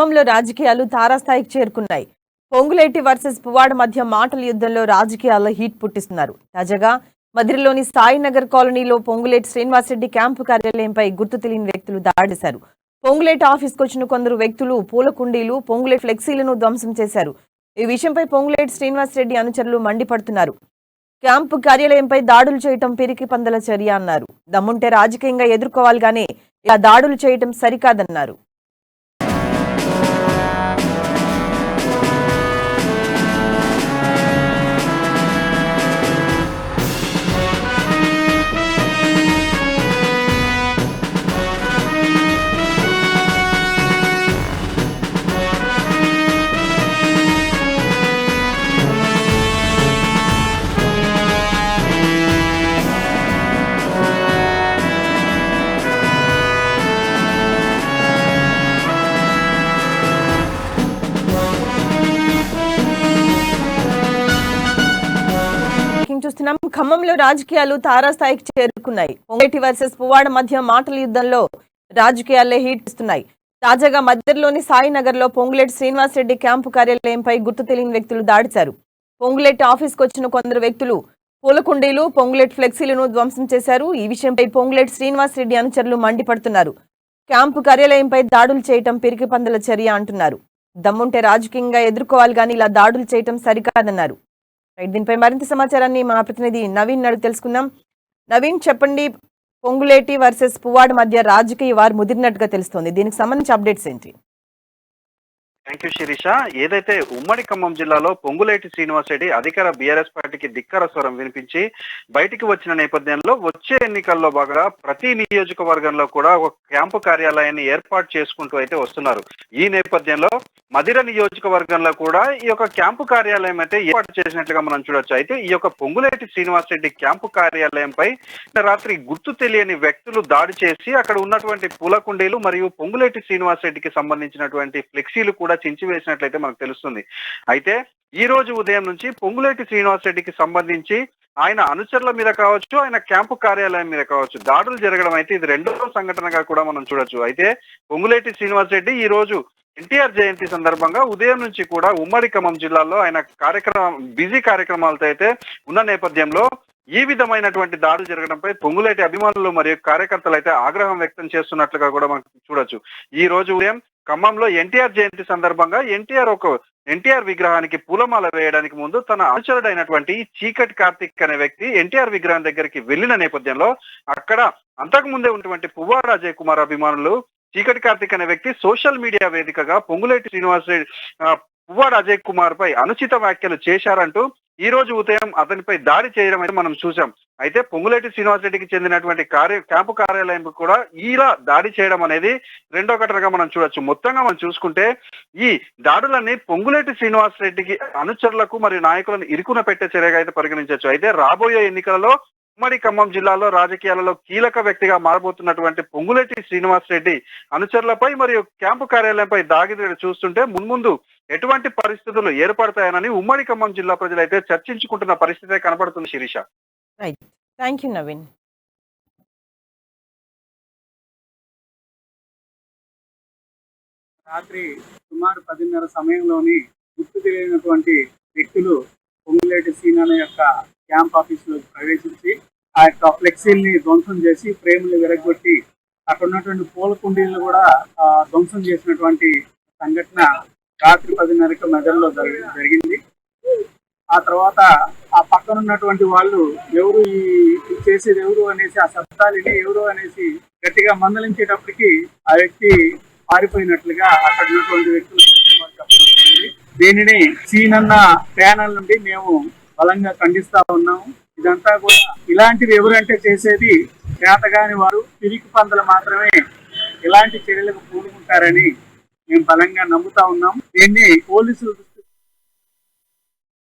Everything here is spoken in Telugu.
ఖమ్మంలో రాజకీయాలు తారాస్థాయికి చేరుకున్నాయి. పొంగులేటి వర్సెస్ పువ్వాడ మధ్య మాటల యుద్ధంలో రాజకీయాల్లో హీట్ పుట్టిస్తున్నారు. తాజాగా మధిరలోని సాయినగర్ కాలనీలో పొంగులేటి శ్రీనివాసరెడ్డి క్యాంపు కార్యాలయంపై గుర్తు తెలియని వ్యక్తులు దాడి చేశారు. పొంగులేటి ఆఫీస్కు వచ్చిన కొందరు వ్యక్తులు పూల కుండీలు, పొంగులేటి ఫ్లెక్సీలను ధ్వంసం చేశారు. ఈ విషయంపై పొంగులేటి శ్రీనివాసరెడ్డి అనుచరులు మండిపడుతున్నారు. క్యాంపు కార్యాలయంపై దాడులు చేయటం పిరికి పందల చర్య అన్నారు. దమ్ముంటే రాజకీయంగా ఎదుర్కోవాలి గానీ ఇలా దాడులు చేయటం సరికాదన్నారు. చూస్తున్నాం. ఖమ్మంలో రాజకీయాలు తారాస్థాయికి చేరుకున్నాయి. పొంగులేటి వర్సెస్ పువ్వాడ మధ్య మాటల యుద్ధంలో రాజకీయాలే హీట్ ఇస్తున్నాయి. తాజాగా మధ్యలోని సాయినగర్ లో పొంగులేటి శ్రీనివాసరెడ్డి క్యాంపు కార్యాలయంపై గుర్తు తెలియని వ్యక్తులు దాడిచారు. పొంగులేటి ఆఫీస్కు వచ్చిన కొందరు వ్యక్తులు పూలకుండీలు, పొంగులేటి ఫ్లెక్సీలను ధ్వంసం చేశారు. ఈ విషయంపై పొంగులేటి శ్రీనివాసరెడ్డి అనుచరులు మండిపడుతున్నారు. క్యాంపు కార్యాలయంపై దాడులు చేయటం పిరికి పందల చర్య అంటున్నారు. దమ్ముంటే రాజకీయంగా ఎదుర్కోవాలి గానీ ఇలా దాడులు చేయటం సరికాదన్నారు. దీనిపై మరింత సమాచారాన్ని మా ప్రతినిధి నవీన్ అడిగి తెలుసుకుందాం. నవీన్, చెప్పండి, పొంగులేటి వర్సెస్ పువ్వాడ మధ్య రాజకీయ వారు ముదిరినట్టుగా తెలుస్తోంది. దీనికి సంబంధించి అప్డేట్స్ ఏంటి? Thank you Shirisha. ఏదైతే ఉమ్మడి ఖమ్మం జిల్లాలో పొంగులేటి శ్రీనివాసరెడ్డి అధికార బీఆర్ఎస్ పార్టీకి ధిక్కార స్వరం వినిపించి బయటికి వచ్చిన నేపథ్యంలో వచ్చే ఎన్నికల్లో భాగంగా ప్రతి నియోజకవర్గంలో కూడా ఒక క్యాంపు కార్యాలయాన్ని ఏర్పాటు చేసుకుంటూ అయితే వస్తున్నారు. ఈ నేపథ్యంలో మధిర నియోజకవర్గంలో కూడా ఈ యొక్క క్యాంపు కార్యాలయం అయితే ఏర్పాటు చేసినట్లుగా మనం చూడొచ్చు. అయితే ఈ యొక్క పొంగులేటి శ్రీనివాసరెడ్డి క్యాంపు కార్యాలయంపై రాత్రి గుర్తు తెలియని వ్యక్తులు దాడి చేసి అక్కడ ఉన్నటువంటి పూల కుండీలు మరియు పొంగులేటి శ్రీనివాసరెడ్డికి సంబంధించినటువంటి ఫ్లెక్సీలు కూడా చించివేసినట్లయితే మనకు తెలుస్తుంది. అయితే ఈ రోజు ఉదయం నుంచి పొంగులేటి శ్రీనివాసరెడ్డికి సంబంధించి ఆయన అనుచరుల మీద కావచ్చు, ఆయన క్యాంపు కార్యాలయం మీద కావచ్చు దాడులు జరగడం అయితే ఇది రెండో సంఘటనగా కూడా మనం చూడొచ్చు. అయితే పొంగులేటి శ్రీనివాసరెడ్డి ఈ రోజు ఎన్టీఆర్ జయంతి సందర్భంగా ఉదయం నుంచి కూడా ఉమ్మడి ఖమ్మం జిల్లాలో ఆయన బిజీ కార్యక్రమాలతో అయితే ఉన్న నేపథ్యంలో ఈ విధమైనటువంటి దాడులు జరగడంపై పొంగులేటి అభిమానులు మరియు కార్యకర్తలు అయితే ఆగ్రహం వ్యక్తం చేస్తున్నట్లుగా కూడా మనం చూడొచ్చు. ఈ రోజు ఉదయం ఖమ్మంలో ఎన్టీఆర్ జయంతి సందర్భంగా ఎన్టీఆర్ విగ్రహానికి పూలమాల వేయడానికి ముందు తన అనుచరుడైనటువంటి చీకటి కార్తిక్ అనే వ్యక్తి ఎన్టీఆర్ విగ్రహం దగ్గరికి వెళ్లిన నేపథ్యంలో అక్కడ అంతకు ముందే ఉన్నటువంటి పువ్వాడ అజయ్ కుమార్ అభిమానులు చీకటి కార్తిక్ అనే వ్యక్తి సోషల్ మీడియా వేదికగా పొంగులేటి శ్రీనివాసరెడ్డి పువ్వాడ అజయ్ కుమార్ పై అనుచిత వ్యాఖ్యలు చేశారంటూ ఈ రోజు ఉదయం అతనిపై దాడి చేయడం అయితే మనం చూసాం. అయితే పొంగులేటి శ్రీనివాసరెడ్డికి చెందినటువంటి క్యాంపు కార్యాలయం కూడా ఇలా దాడి చేయడం అనేది రెండో ఘటనగా మనం చూడొచ్చు. మొత్తంగా మనం చూసుకుంటే ఈ దాడులన్నీ పొంగులేటి శ్రీనివాసరెడ్డికి అనుచరులకు మరియు నాయకులను ఇరుకున పెట్టే చర్యగా అయితే పరిగణించవచ్చు. అయితే రాబోయే ఎన్నికలలో ఉమ్మడి ఖమ్మం జిల్లాలో రాజకీయాలలో కీలక వ్యక్తిగా మారబోతున్నటువంటి పొంగులేటి శ్రీనివాసరెడ్డి అనుచరులపై మరియు క్యాంపు కార్యాలయంపై దాడి చూస్తుంటే మున్ముందు ఎటువంటి పరిస్థితులు ఏర్పడతాయనని ఉమ్మడి ఖమ్మం జిల్లా ప్రజలైతే చర్చించుకుంటున్న పరిస్థితే కనబడుతుంది శిరీష. Thank you Naveen. రాత్రి సుమారు 10:30 సమయంలోని గుర్తు తెలియనటువంటి వ్యక్తులు పొంగులేటి శ్రీనాన్న యొక్క క్యాంప్ ఆఫీస్ లో ప్రవేశించి ఆ యొక్క ఫ్లెక్సీల్ని ధ్వంసం చేసి ఫ్రేమ్లు విరగొట్టి అక్కడ ఉన్నటువంటి పూల కుండీలను కూడా ధ్వంసం చేసినటువంటి సంఘటన రాత్రి 10:30కి మెదడులో జరిగింది. ఆ తర్వాత ఆ పక్కన ఉన్నటువంటి వాళ్ళు ఎవరు ఈ చేసేది ఎవరు అనేసి ఆ శబ్దాలని ఎవరు అనేసి గట్టిగా మందలించేటప్పటికి ఆ వ్యక్తి పారిపోయినట్లుగా అక్కడ ఉన్నటువంటి వ్యక్తులు చెప్పడం. దీనిని సీనన్న ప్యానల్ నుండి మేము బలంగా ఖండిస్తా ఉన్నాము. ఇదంతా కూడా ఇలాంటివి ఎవరంటే చేసేది చేతగాని వారు, పిరికి పందలు మాత్రమే ఇలాంటి చర్యలకు పూనుకుంటారని మేము బలంగా నమ్ముతా ఉన్నాం. దీన్ని పోలీసులు